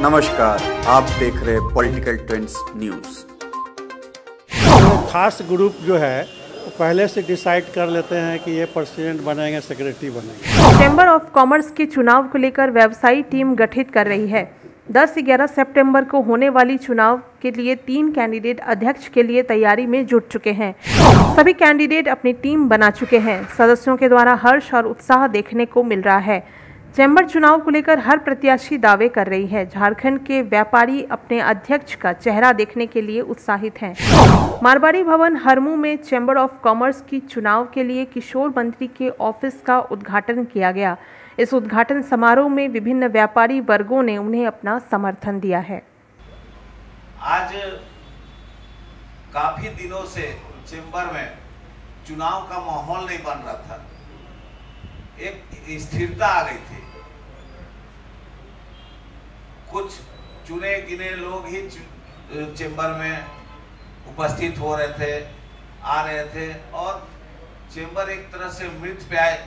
नमस्कार, आप देख रहे हैं पॉलिटिकल ट्रेंड्स न्यूज। खास ग्रुप जो है वो पहले से डिसाइड कर लेते हैं कि ये प्रेसिडेंट बनेंगे, सेक्रेटरी बनेंगे। चैम्बर ऑफ कॉमर्स के चुनाव को लेकर व्यवसायी टीम गठित कर रही है। 10-11 सितंबर को होने वाली चुनाव के लिए 3 कैंडिडेट अध्यक्ष के लिए तैयारी में जुट चुके हैं। सभी कैंडिडेट अपनी टीम बना चुके हैं। सदस्यों के द्वारा हर्ष और उत्साह देखने को मिल रहा है। चैम्बर चुनाव को लेकर हर प्रत्याशी दावे कर रही है। झारखंड के व्यापारी अपने अध्यक्ष का चेहरा देखने के लिए उत्साहित हैं। मारवाड़ी भवन हरमू में चैम्बर ऑफ कॉमर्स की चुनाव के लिए किशोर मंत्री के ऑफिस का उद्घाटन किया गया। इस उद्घाटन समारोह में विभिन्न व्यापारी वर्गों ने उन्हें अपना समर्थन दिया है। आज काफी दिनों से चैम्बर में चुनाव का माहौल नहीं बन रहा था, एक स्थिरता आ गई थी। कुछ चुने गिने लोग ही चैम्बर में उपस्थित हो रहे थे, आ रहे थे और चैम्बर एक तरह से मृतप्राय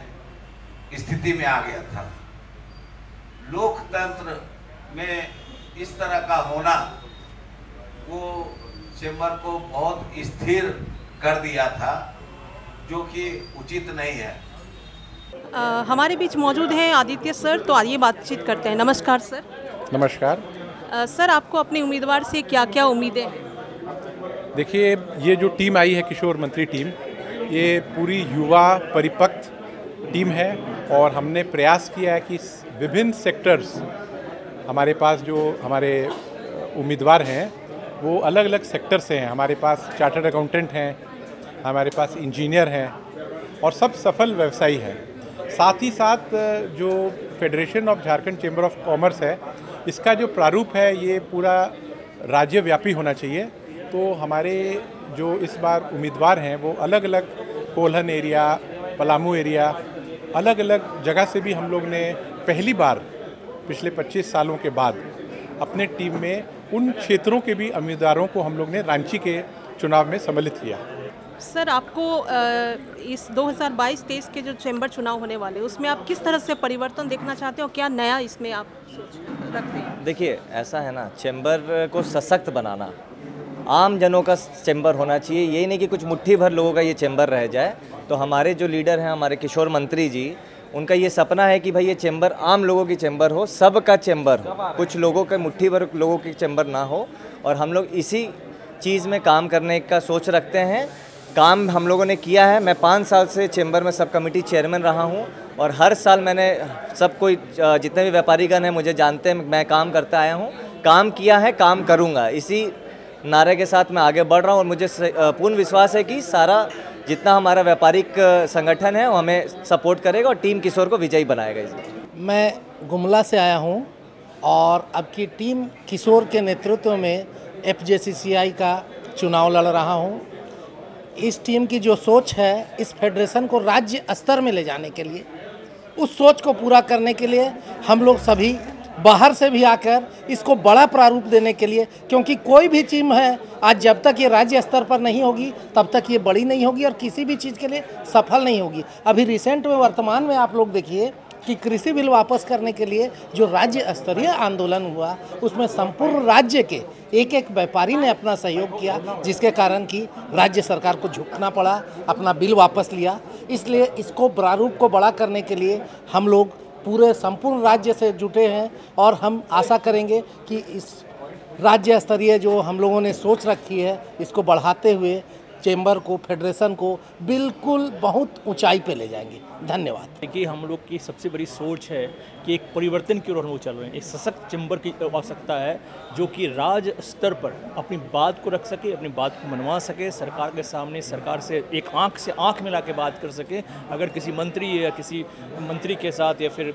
स्थिति में आ गया था। लोकतंत्र में इस तरह का होना वो चैम्बर को बहुत स्थिर कर दिया था, जो कि उचित नहीं है। हमारे बीच मौजूद हैं आदित्य सर, तो आइए बातचीत करते हैं। नमस्कार सर। नमस्कार। सर, आपको अपने उम्मीदवार से क्या क्या उम्मीदें हैं? देखिए, ये जो टीम आई है किशोर मंत्री टीम, ये पूरी युवा परिपक्व टीम है और हमने प्रयास किया है कि विभिन्न सेक्टर्स, हमारे पास जो हमारे उम्मीदवार हैं वो अलग अलग सेक्टर से हैं। हमारे पास चार्टर्ड अकाउंटेंट हैं, हमारे पास इंजीनियर हैं और सब सफल व्यवसायी हैं। साथ ही साथ जो federation of Jharkhand chamber of commerce है, इसका जो प्रारूप है ये पूरा राज्यव्यापी होना चाहिए। तो हमारे जो इस बार उम्मीदवार हैं वो अलग अलग कोल्हन एरिया, पलामू एरिया, अलग अलग जगह से भी हम लोग ने पहली बार पिछले 25 सालों के बाद अपने टीम में उन क्षेत्रों के भी उम्मीदवारों को हम लोग ने रांची के चुनाव में सम्मिलित किया। सर, आपको इस 2022-23 के जो चैम्बर चुनाव होने वाले उसमें आप किस तरह से परिवर्तन देखना चाहते हो? क्या नया इसमें आप सोच रखते हैं? देखिए, ऐसा है ना, चैम्बर को सशक्त बनाना, आम जनों का चैम्बर होना चाहिए। यही नहीं कि कुछ मुट्ठी भर लोगों का ये चैम्बर रह जाए। तो हमारे जो लीडर हैं, हमारे किशोर मंत्री जी, उनका ये सपना है कि भाई ये चैम्बर आम लोगों की चैम्बर हो, सबका चैम्बर हो, कुछ लोगों के मुट्ठी भर लोगों की चैम्बर ना हो। और हम लोग इसी चीज़ में काम करने का सोच रखते हैं। काम हम लोगों ने किया है। मैं 5 साल से चैम्बर में सब कमेटी चेयरमैन रहा हूँ और हर साल मैंने सब कोई जितने भी व्यापारीगण हैं मुझे जानते हैं, मैं काम करता आया हूँ, काम किया है, काम करूँगा। इसी नारे के साथ मैं आगे बढ़ रहा हूँ और मुझे पूर्ण विश्वास है कि सारा जितना हमारा व्यापारिक संगठन है वो हमें सपोर्ट करेगा और टीम किशोर को विजयी बनाएगा। इसमें मैं गुमला से आया हूँ और अब की टीम किशोर के नेतृत्व में FJCCI का चुनाव लड़ रहा हूँ। इस टीम की जो सोच है, इस फेडरेशन को राज्य स्तर में ले जाने के लिए, उस सोच को पूरा करने के लिए हम लोग सभी बाहर से भी आकर इसको बड़ा प्रारूप देने के लिए, क्योंकि कोई भी टीम है आज जब तक ये राज्य स्तर पर नहीं होगी तब तक ये बड़ी नहीं होगी और किसी भी चीज़ के लिए सफल नहीं होगी। अभी रिसेंट में वर्तमान में आप लोग देखिए कि कृषि बिल वापस करने के लिए जो राज्य स्तरीय आंदोलन हुआ, उसमें संपूर्ण राज्य के एक एक व्यापारी ने अपना सहयोग किया, जिसके कारण कि राज्य सरकार को झुकना पड़ा, अपना बिल वापस लिया। इसलिए इसको प्रारूप को बड़ा करने के लिए हम लोग पूरे संपूर्ण राज्य से जुटे हैं और हम आशा करेंगे कि इस राज्य स्तरीय जो हम लोगों ने सोच रखी है, इसको बढ़ाते हुए चैम्बर को, फेडरेशन को बिल्कुल बहुत ऊंचाई पे ले जाएंगे। धन्यवाद। देखिए, हम लोग की सबसे बड़ी सोच है कि एक परिवर्तन की ओर हम लोग चल रहे हैं। एक सशक्त चैम्बर की आवश्यकता है जो कि राज्य स्तर पर अपनी बात को रख सके, अपनी बात को मनवा सके, सरकार के सामने सरकार से एक आंख से आंख मिला के बात कर सके। अगर किसी मंत्री या किसी मंत्री के साथ या फिर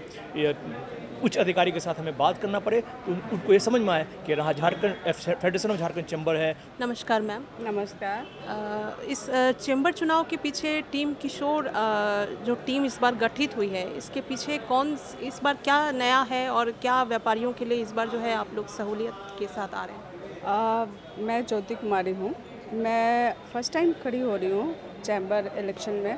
उच्च अधिकारी के साथ हमें बात करना पड़े तो उनको ये समझ में आए कि रहा Jharkhand federation of Jharkhand chamber है। नमस्कार मैम। नमस्कार। इस चैम्बर चुनाव के पीछे टीम किशोर जो टीम इस बार गठित हुई है, इसके पीछे कौन इस बार क्या नया है और क्या व्यापारियों के लिए इस बार जो है आप लोग सहूलियत के साथ आ रहे हैं? मैं ज्योति कुमारी हूँ। मैं फर्स्ट टाइम खड़ी हो रही हूँ चैम्बर इलेक्शन में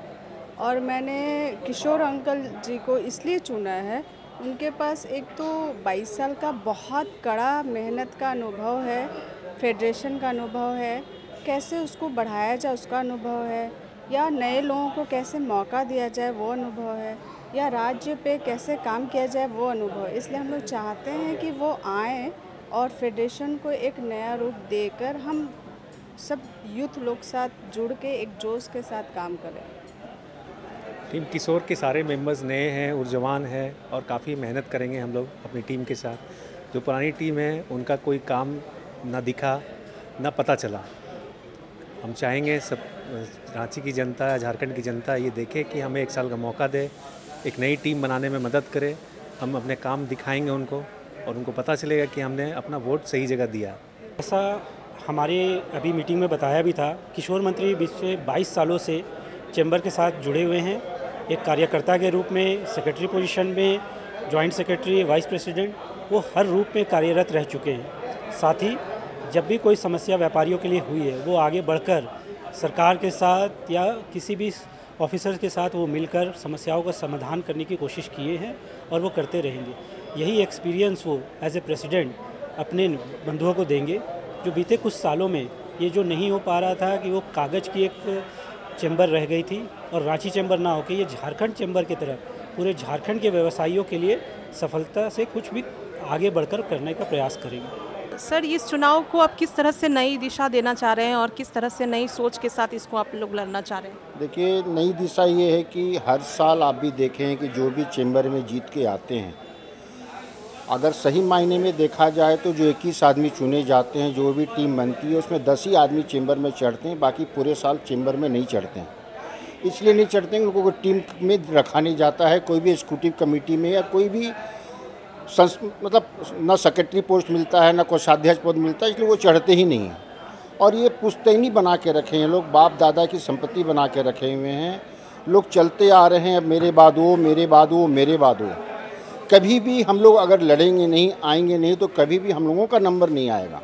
और मैंने किशोर अंकल जी को इसलिए चुना है उनके पास एक तो 22 साल का बहुत कड़ा मेहनत का अनुभव है, फेडरेशन का अनुभव है, कैसे उसको बढ़ाया जाए उसका अनुभव है, या नए लोगों को कैसे मौका दिया जाए वो अनुभव है, या राज्य पे कैसे काम किया जाए वो अनुभव है। इसलिए हम लोग चाहते हैं कि वो आएँ और फेडरेशन को एक नया रूप देकर हम सब यूथ लोग साथ जुड़ के एक जोश के साथ काम करें। टीम किशोर के सारे मेंबर्स नए हैं, ऊर्जावान हैं और काफ़ी मेहनत करेंगे हम लोग अपनी टीम के साथ। जो पुरानी टीम है उनका कोई काम ना दिखा ना पता चला। हम चाहेंगे सब रांची की जनता, झारखंड की जनता ये देखे कि हमें 1 साल का मौका दे, एक नई टीम बनाने में मदद करे। हम अपने काम दिखाएंगे उनको और उनको पता चलेगा कि हमने अपना वोट सही जगह दिया। ऐसा हमारे अभी मीटिंग में बताया भी था। किशोर मंत्री पिछले 22 सालों से चैम्बर के साथ जुड़े हुए हैं, एक कार्यकर्ता के रूप में, सेक्रेटरी पोजीशन में, जॉइंट सेक्रेटरी, वाइस प्रेसिडेंट, वो हर रूप में कार्यरत रह चुके हैं। साथ ही जब भी कोई समस्या व्यापारियों के लिए हुई है वो आगे बढ़कर सरकार के साथ या किसी भी ऑफिसर के साथ वो मिलकर समस्याओं का समाधान करने की कोशिश किए हैं और वो करते रहेंगे। यही एक्सपीरियंस वो एज ए प्रेसिडेंट अपने बंधुओं को देंगे। जो बीते कुछ सालों में ये जो नहीं हो पा रहा था कि वो कागज़ की एक चैम्बर रह गई थी और रांची चैम्बर ना होकर ये झारखंड चैम्बर की तरह पूरे झारखंड के व्यवसायियों के लिए सफलता से कुछ भी आगे बढ़कर करने का प्रयास करेंगे। सर, इस चुनाव को आप किस तरह से नई दिशा देना चाह रहे हैं और किस तरह से नई सोच के साथ इसको आप लोग लड़ना चाह रहे हैं? देखिए, नई दिशा ये है कि हर साल आप भी देखें कि जो भी चैम्बर में जीत के आते हैं, अगर सही मायने में देखा जाए तो जो 21 आदमी चुने जाते हैं, जो भी टीम बनती है उसमें 10 ही आदमी चैम्बर में चढ़ते हैं, बाकी पूरे साल चैम्बर में नहीं चढ़ते हैं। इसलिए नहीं चढ़ते हैं, उनको टीम में रखा नहीं जाता है, कोई भी एग्जीक्यूटिव कमेटी में या कोई भी मतलब ना सेक्रेटरी पोस्ट मिलता है ना कोषाध्यक्ष पद मिलता है, इसलिए वो चढ़ते ही नहीं हैं। और ये पुश्तैनी बना के रखे हैं लोग, बाप दादा की संपत्ति बना के रखे हुए हैं। लोग चलते आ रहे हैं, मेरे बाद वो, मेरे बाद वो, मेरे बाद वो। कभी भी हम लोग अगर लड़ेंगे नहीं, आएंगे नहीं, तो कभी भी हम लोगों का नंबर नहीं आएगा।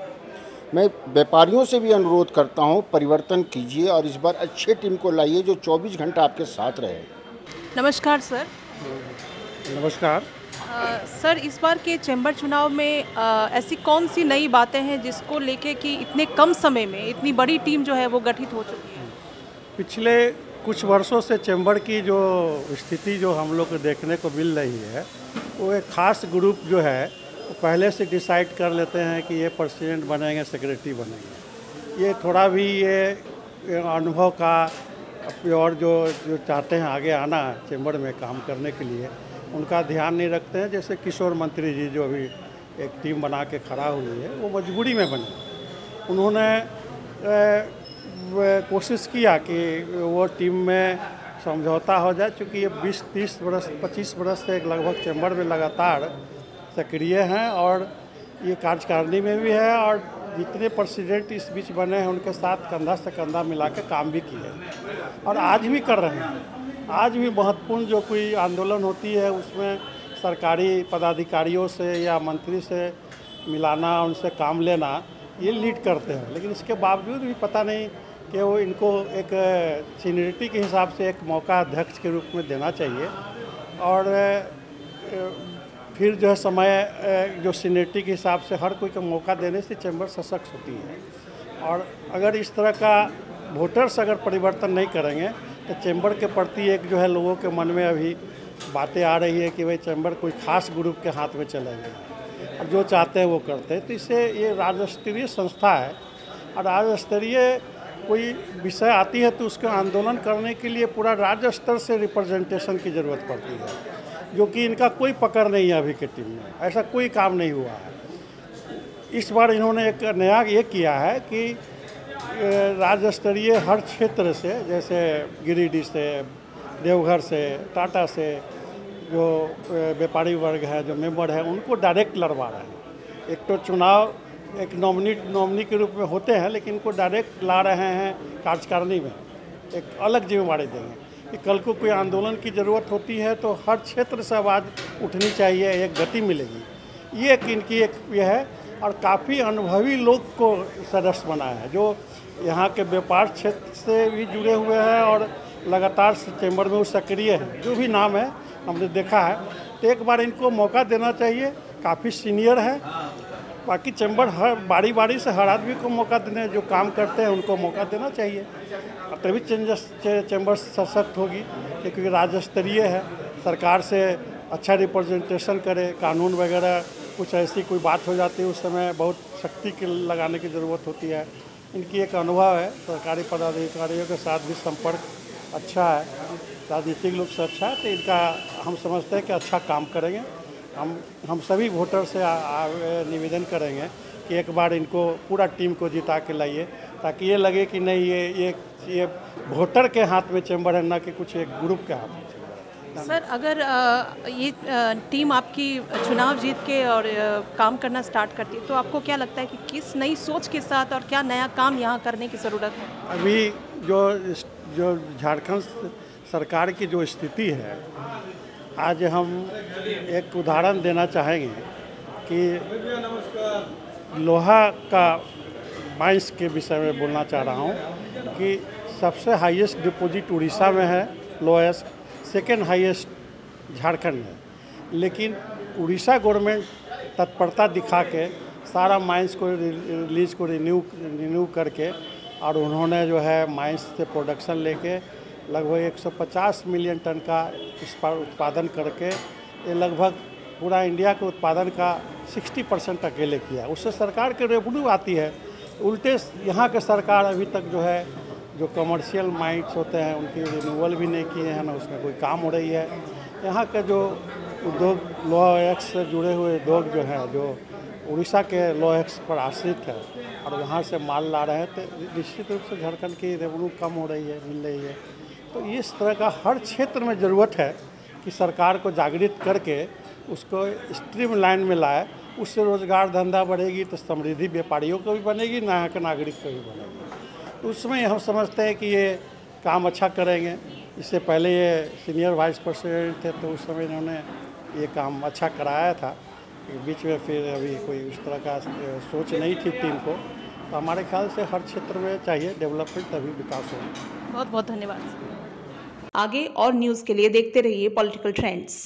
मैं व्यापारियों से भी अनुरोध करता हूं, परिवर्तन कीजिए और इस बार अच्छे टीम को लाइए जो 24 घंटा आपके साथ रहे। नमस्कार सर। नमस्कार। सर, इस बार के चैम्बर चुनाव में ऐसी कौन सी नई बातें हैं जिसको लेके कि इतने कम समय में इतनी बड़ी टीम जो है वो गठित हो चुकी है? पिछले कुछ वर्षों से चैम्बर की जो स्थिति जो हम लोग को देखने को मिल रही है, वो एक खास ग्रुप जो है वो पहले से डिसाइड कर लेते हैं कि ये प्रेसिडेंट बनेंगे, सेक्रेटरी बनेंगे। ये थोड़ा भी ये अनुभव का और जो चाहते हैं आगे आना चैम्बर में काम करने के लिए, उनका ध्यान नहीं रखते हैं। जैसे किशोर मंत्री जी जो अभी एक टीम बना के खड़ा हुई है, वो मजबूरी में बने। उन्होंने कोशिश किया कि वो टीम में समझौता हो जाए, क्योंकि ये 20, 30 बरस 25 बरस से लगभग चैम्बर में लगातार सक्रिय हैं और ये कार्यकारिणी में भी है, और जितने प्रेसिडेंट इस बीच बने हैं उनके साथ कंधा से कंधा मिला के काम भी किए और आज भी कर रहे हैं। आज भी महत्वपूर्ण जो कोई आंदोलन होती है उसमें सरकारी पदाधिकारियों से या मंत्री से मिलाना, उनसे काम लेना, ये लीड करते हैं। लेकिन इसके बावजूद भी पता नहीं कि वो इनको एक सीनियरिटी के हिसाब से एक मौका अध्यक्ष के रूप में देना चाहिए, और फिर जो है समय जो सीनियरिटी के हिसाब से हर कोई को मौका देने से चैम्बर सशक्त होती है। और अगर इस तरह का वोटर्स अगर परिवर्तन नहीं करेंगे तो चैम्बर के प्रति एक जो है लोगों के मन में अभी बातें आ रही है कि भाई चैम्बर कोई खास ग्रुप के हाथ में चलेंगे और जो चाहते हैं वो करते हैं। तो इससे ये राज्य स्तरीय संस्था है और राज्य स्तरीय कोई विषय आती है तो उसका आंदोलन करने के लिए पूरा राज्य स्तर से रिप्रेजेंटेशन की ज़रूरत पड़ती है, जो कि इनका कोई पकड़ नहीं है। अभी के टीम में ऐसा कोई काम नहीं हुआ है। इस बार इन्होंने एक नया ये किया है कि राज्य स्तरीय हर क्षेत्र से, जैसे गिरिडीह से, देवघर से, टाटा से जो व्यापारी वर्ग है, जो मेंबर है, उनको डायरेक्ट लड़वा रहे हैं। एक तो चुनाव एक नॉमिनी के रूप में होते हैं, लेकिन इनको डायरेक्ट ला रहे हैं कार्यकारिणी में। एक अलग जिम्मेवारी देंगे कि कल को कोई आंदोलन की ज़रूरत होती है तो हर क्षेत्र से आवाज़ उठनी चाहिए, एक गति मिलेगी। ये इनकी एक ये है। और काफ़ी अनुभवी लोग को सदस्य बनाया है, जो यहाँ के व्यापार क्षेत्र से भी जुड़े हुए हैं और लगातार चैम्बर में वो सक्रिय हैं। जो भी नाम है हमने देखा है, तो एक बार इनको मौका देना चाहिए, काफ़ी सीनियर है। बाकी चैम्बर हर बारी बारी से हर आदमी को मौका देने, जो काम करते हैं उनको मौका देना चाहिए, तभी चैम्बर सशक्त होगी। क्योंकि राज्य स्तरीय है, सरकार से अच्छा रिप्रेजेंटेशन करे, कानून वगैरह कुछ ऐसी कोई बात हो जाती है उस समय बहुत सख्ती के लगाने की ज़रूरत होती है। इनकी एक अनुभव है, सरकारी पदाधिकारियों के साथ भी संपर्क अच्छा है, राजनीतिक लोग से अच्छा है, तो इनका हम समझते हैं कि अच्छा काम करेंगे। हम सभी वोटर से निवेदन करेंगे कि एक बार इनको पूरा टीम को जिता के लाइए, ताकि ये लगे कि नहीं ये वोटर के हाथ में चैम्बर है, ना कि कुछ एक ग्रुप के हाथ में। सर, अगर ये टीम आपकी चुनाव जीत के और काम करना स्टार्ट करती है, तो आपको क्या लगता है कि किस नई सोच के साथ और क्या नया काम यहाँ करने की ज़रूरत है? अभी जो झारखंड सरकार की जो स्थिति है, आज हम एक उदाहरण देना चाहेंगे कि लोहा का माइंस के विषय में बोलना चाह रहा हूँ कि सबसे हाईएस्ट डिपॉजिट उड़ीसा में है, लोएस्ट, सेकेंड हाईएस्ट झारखंड है। लेकिन उड़ीसा गवर्नमेंट तत्परता दिखा के सारा माइंस को लीज को रिन्यू करके, और उन्होंने जो है माइंस से प्रोडक्शन लेके लगभग 150 मिलियन टन का इस पर उत्पादन करके ये लगभग पूरा इंडिया के उत्पादन का 60% अकेले किया। उससे सरकार के रेवेन्यू आती है। उल्टे यहाँ के सरकार अभी तक जो है जो कमर्शियल माइंस होते हैं उनकी रिन्यूअल भी नहीं किए हैं, ना उसमें कोई काम हो रही है। यहाँ के जो उद्योग लोहा एक्स से जुड़े हुए उद्योग जो हैं, जो उड़ीसा के लोहा एक्स पर आश्रित है और वहाँ से माल ला रहे हैं, तो निश्चित रूप से झारखंड की रेवेन्यू कम हो रही है, मिल रही है। तो इस तरह का हर क्षेत्र में ज़रूरत है कि सरकार को जागृत करके उसको स्ट्रीमलाइन में लाए। उससे रोज़गार धंधा बढ़ेगी तो समृद्धि व्यापारियों को भी बनेगी, यहाँ के नागरिक को भी बनेगी। तो उसमें हम समझते हैं कि ये काम अच्छा करेंगे। इससे पहले ये सीनियर वाइस प्रेसिडेंट थे, तो उस समय इन्होंने ये काम अच्छा कराया था। बीच में फिर अभी कोई उस तरह का सोच नहीं थी टीम को। तो हमारे ख्याल से हर क्षेत्र में चाहिए डेवलपमेंट, तभी विकास होगा। बहुत बहुत धन्यवाद। आगे और न्यूज़ के लिए देखते रहिए पॉलिटिकल ट्रेंड्स।